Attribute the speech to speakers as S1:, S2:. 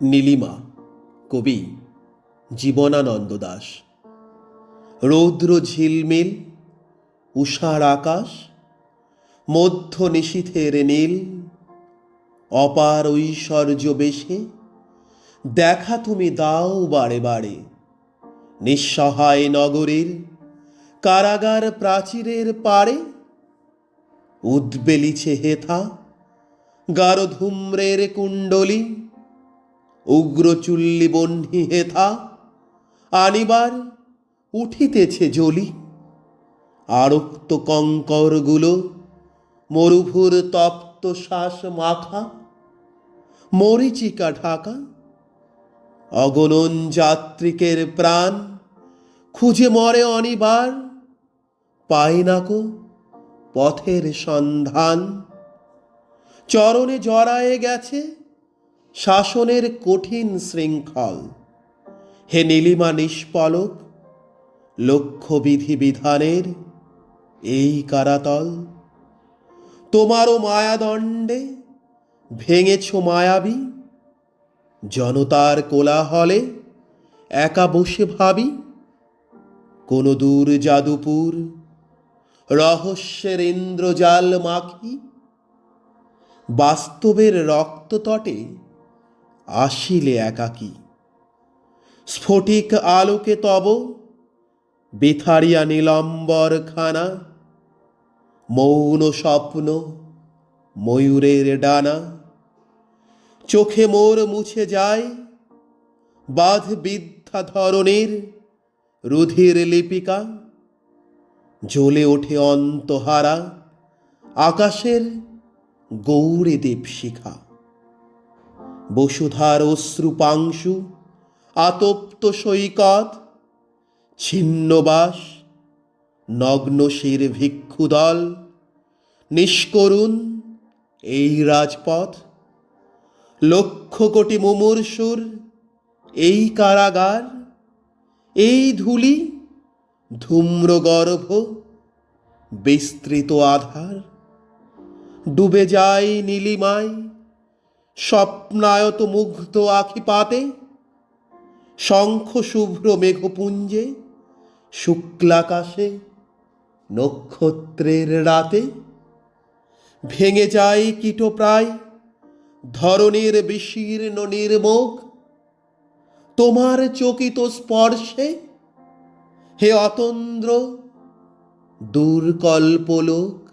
S1: নীলিমা, কবি জীবনানন্দ দাশ। রৌদ্র ঝিলমিল, উষার আকাশ, মধ্য নিশীথের নীল, অপার ঐশ্বর্য বেশে দেখা তুমি দাও বারে বারে। নিঃসহায় নগরীর কারাগার প্রাচীরের পারে উদ্বেলিছে হেথা গাঢ় ধূম্রের কুণ্ডলী, উগ্রচুল্লি বহ্নি হেথা আনিবার উঠিতেছে জ্বলি। আরক্ত কঙ্করগুলো মরুভুর তপ্ত শ্বাস মাখা, মরীচিকা ঢাকা। অগণন যাত্রিকের প্রাণ খুঁজে মরে অনিবার, পায় নাকো পথের সন্ধান। চরণে জড়ায়ে গেছে শাসনের কঠিন শৃঙ্খল। হে নীলিমা নিষ্পলক, লক্ষ্য বিধি বিধানের এই কারাতল। তোমারও মায়াদণ্ডে ভেঙেছ মায়াবী, জনতার কোলাহলে একা বসে ভাবি। কোন দূর যাদুপুর রহস্যের ইন্দ্রজাল মাখি, বাস্তবের রক্ততটে আসিলে একাকী। স্ফটিক আলোকে তব বিথারিয়া নীলম্বর খানা, মৌন স্বপ্ন ময়ূরের ডানা। চোখে মোর মুছে যায় বাঁধ বিদ্যা ধরনের রুধির লিপিকা। জ্বলে ওঠে অন্তহারা আকাশের গৌরে দীপশিখা। বসুধার অশ্রুপাংশু আতপ্ত সৈকত, ছিন্নবাস নগ্ন শির ভিক্ষুদল। নিষ্করুণ এই রাজপথ, লক্ষ কোটি মুমূর্ষুর এই কারাগার। এই ধূলি ধূম্রগর্ভ বিস্তৃত আধার, ডুবে যায় নীলিমায় স্বপ্নায়ত মুগ্ধ আখিপাতে। শঙ্খ শুভ্র মেঘপুঞ্জে শুক্লাকাশে নক্ষত্রের রাতে। ভেঙে যায় কীটপ্রায় ধরনের বিশীর্ণ নির্মুখ, তোমার চকিত স্পর্শে হে অতন্দ্র দূরকল্পলোক।